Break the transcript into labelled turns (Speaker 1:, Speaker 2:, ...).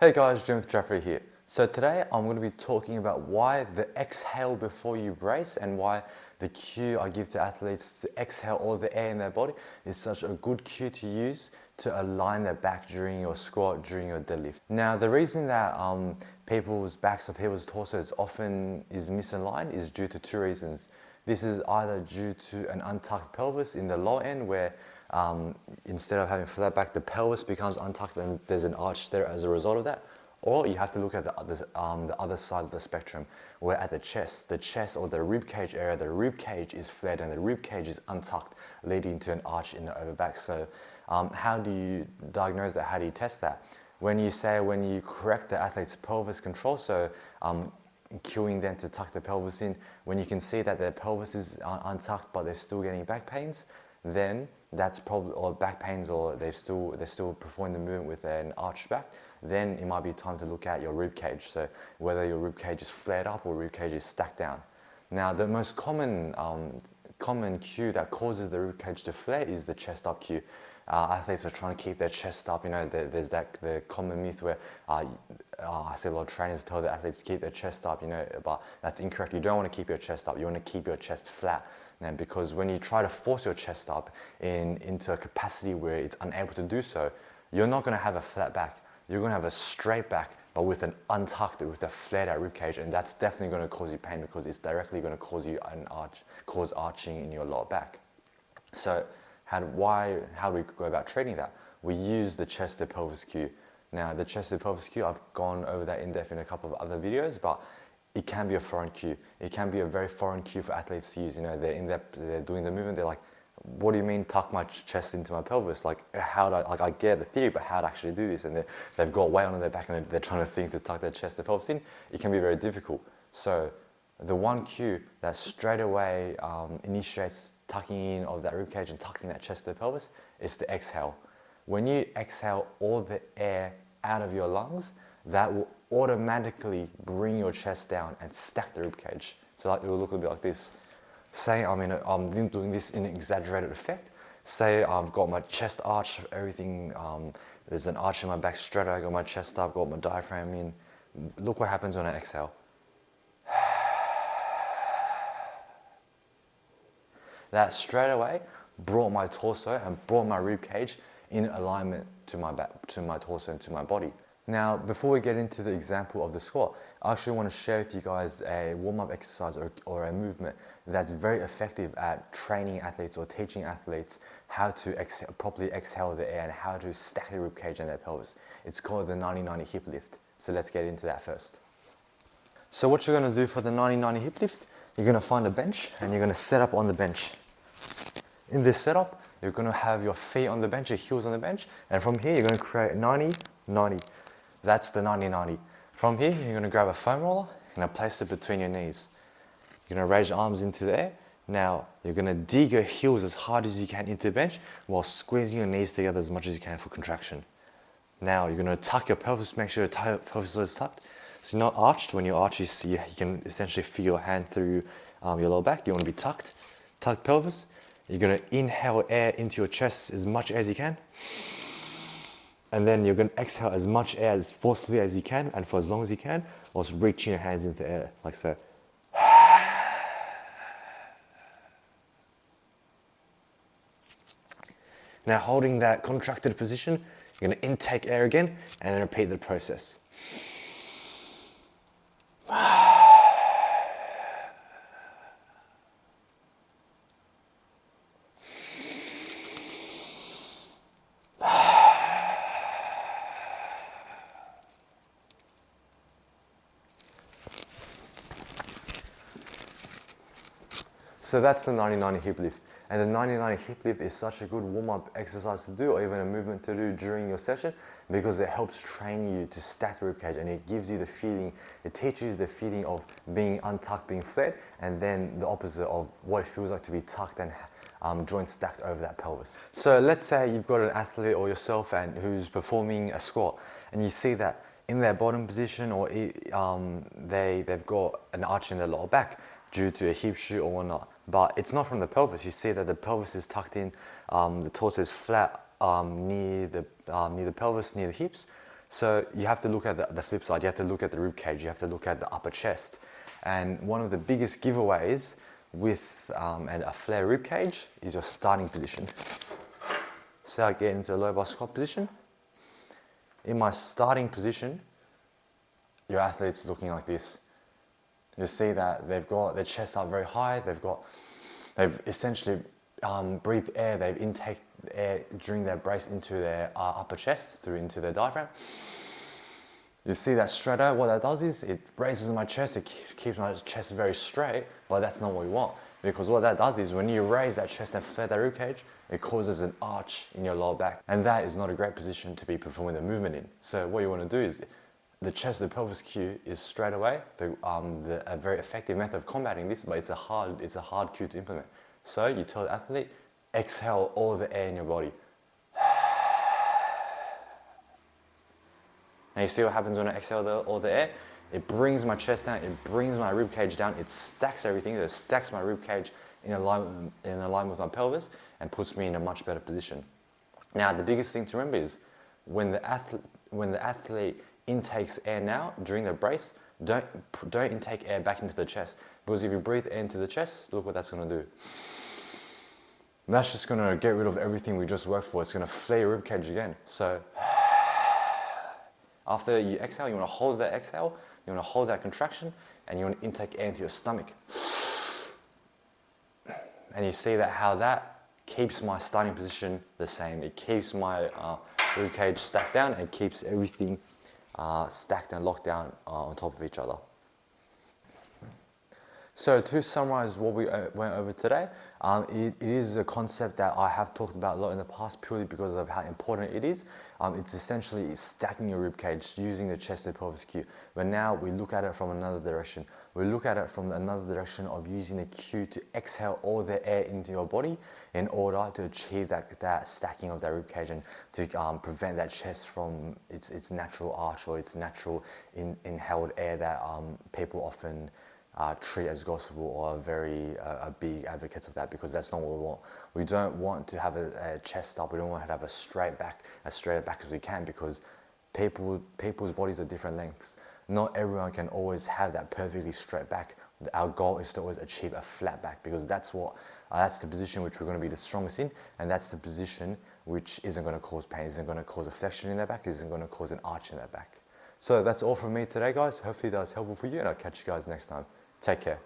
Speaker 1: Hey guys, Jim with Jeffrey here. So today I'm going to be talking about why the exhale before you brace and why the cue I give to athletes to exhale all the air in their body is such a good cue to use to align their back during your squat, during your deadlift. Now the reason that people's backs or people's torsos often is misaligned is due to two reasons. This is either due to an untucked pelvis in the low end where instead of having flat back, the pelvis becomes untucked and there's an arch there as a result of that. Or you have to look at the other side of the spectrum, where at the chest or the rib cage area, the rib cage is flared and the rib cage is untucked, leading to an arch in the overback. So how do you diagnose that? How do you test that? When you correct the athlete's pelvis control, so cueing them to tuck the pelvis in, when you can see that their pelvis is untucked but they're still getting back pains, then that's probably, or back pains, or they're still performing the movement with an arched back, then it might be time to look at your rib cage. So whether your rib cage is flared up or rib cage is stacked down. Now the most common cue that causes the rib cage to flare is the chest up cue. Athletes are trying to keep their chest up. You know, there's the common myth where I see a lot of trainers tell the athletes to keep their chest up. You know, but that's incorrect. You don't want to keep your chest up. You want to keep your chest flat. And because when you try to force your chest up into a capacity where it's unable to do so, you're not going to have a flat back. You're going to have a straight back, but with an untucked, with a flared out rib cage, and that's definitely going to cause you pain because it's directly going to cause you cause arching in your lower back. So how do we go about training that? We use the chest to pelvis cue. Now the chest to pelvis cue, I've gone over that in depth in a couple of other videos, but it can be a foreign cue. It can be a very foreign cue for athletes to use. You know, they're doing the movement. They're like, "What do you mean tuck my chest into my pelvis? Like, I get the theory, but how to actually do this?" And they've got weight on their back and they're trying to think to tuck their chest to pelvis in. It can be very difficult. So the one cue that straight away initiates tucking in of that rib cage and tucking that chest to pelvis is the exhale. When you exhale all the air out of your lungs, that will automatically bring your chest down and stack the rib cage. So like, it will look a bit like this. Say I'm doing this in exaggerated effect. Say I've got my chest arch, everything, there's an arch in my back straight away, I got my chest up, got my diaphragm in. Look what happens when I exhale. That straight away brought my torso and brought my rib cage in alignment to my back, to my torso and to my body. Now, before we get into the example of the squat, I actually want to share with you guys a warm-up exercise or a movement that's very effective at training athletes or teaching athletes how to properly exhale the air and how to stack the rib cage and their pelvis. It's called the 90-90 hip lift. So let's get into that first. So what you're going to do for the 90-90 hip lift, you're going to find a bench and you're going to set up on the bench. In this setup, you're going to have your feet on the bench, your heels on the bench, and from here you're going to create 90-90. That's the 90-90. From here, you're going to grab a foam roller and place it between your knees. You're going to raise your arms into the air. Now, you're going to dig your heels as hard as you can into the bench while squeezing your knees together as much as you can for contraction. Now, you're going to tuck your pelvis, make sure your pelvis is tucked. So you're not arched. When you're arched, you can essentially feel your hand through your lower back. You want to be tucked pelvis. You're going to inhale air into your chest as much as you can. And then you're going to exhale as much air as forcefully as you can and for as long as you can, whilst reaching your hands into the air, like so. Now holding that contracted position, you're going to intake air again and then repeat the process. So that's the 90-90 hip lift. And the 90-90 hip lift is such a good warm-up exercise to do, or even a movement to do during your session, because it helps train you to stack the rib cage and it gives you the feeling, it teaches you the feeling of being untucked, being flared, and then the opposite of what it feels like to be tucked and joints stacked over that pelvis. So let's say you've got an athlete or yourself and who's performing a squat, and you see that in their bottom position or they've got an arch in their lower back due to a hip shoot or whatnot. But it's not from the pelvis. You see that the pelvis is tucked in, the torso is flat near the pelvis, near the hips. So you have to look at the flip side. You have to look at the rib cage. You have to look at the upper chest. And one of the biggest giveaways with a flare rib cage is your starting position. So I get into a low bar squat position. In my starting position, your athlete's looking like this. You see that they've got their chest up very high. They've essentially breathed air. They've intaked air during their brace into their upper chest through into their diaphragm. You see that straight away. What that does is it raises my chest. It keeps my chest very straight. But that's not what we want, because what that does is when you raise that chest and flare that rib cage, it causes an arch in your lower back, and that is not a great position to be performing the movement in. So what you want to do is the chest, the pelvis cue is straight away a very effective method of combating this, but it's a hard cue to implement. So you tell the athlete, exhale all the air in your body. And you see what happens when I exhale all the air? It brings my chest down, it brings my rib cage down, it stacks everything, it stacks my rib cage in alignment with my pelvis and puts me in a much better position. Now, the biggest thing to remember is when the athlete intakes air now during the brace, don't intake air back into the chest, because if you breathe air into the chest, look what that's going to do. That's just going to get rid of everything we just worked for. It's going to flare your rib cage again. So after you exhale, you want to hold that exhale, you want to hold that contraction, and you want to intake air into your stomach. And you see that how that keeps my starting position the same. It keeps my rib cage stacked down and keeps everything stacked and locked down on top of each other. So to summarize what we went over today, it is a concept that I have talked about a lot in the past purely because of how important it is. It's essentially stacking your rib cage using the chest and pelvis cue. But now we look at it from another direction. We look at it from another direction of using the cue to exhale all the air into your body in order to achieve that stacking of that rib cage and to prevent that chest from its natural arch or its natural inhaled air that people often treat as gospel or are very big advocates of that, because that's not what we want. We don't want to have a chest up. We don't want to have a straight back as we can, because people's bodies are different lengths. Not everyone can always have that perfectly straight back. Our goal is to always achieve a flat back, because that's the position which we're going to be the strongest in, and that's the position which isn't going to cause pain, isn't going to cause a flexion in their back, isn't going to cause an arch in their back. So that's all from me today, guys. Hopefully that was helpful for you, and I'll catch you guys next time. Take care.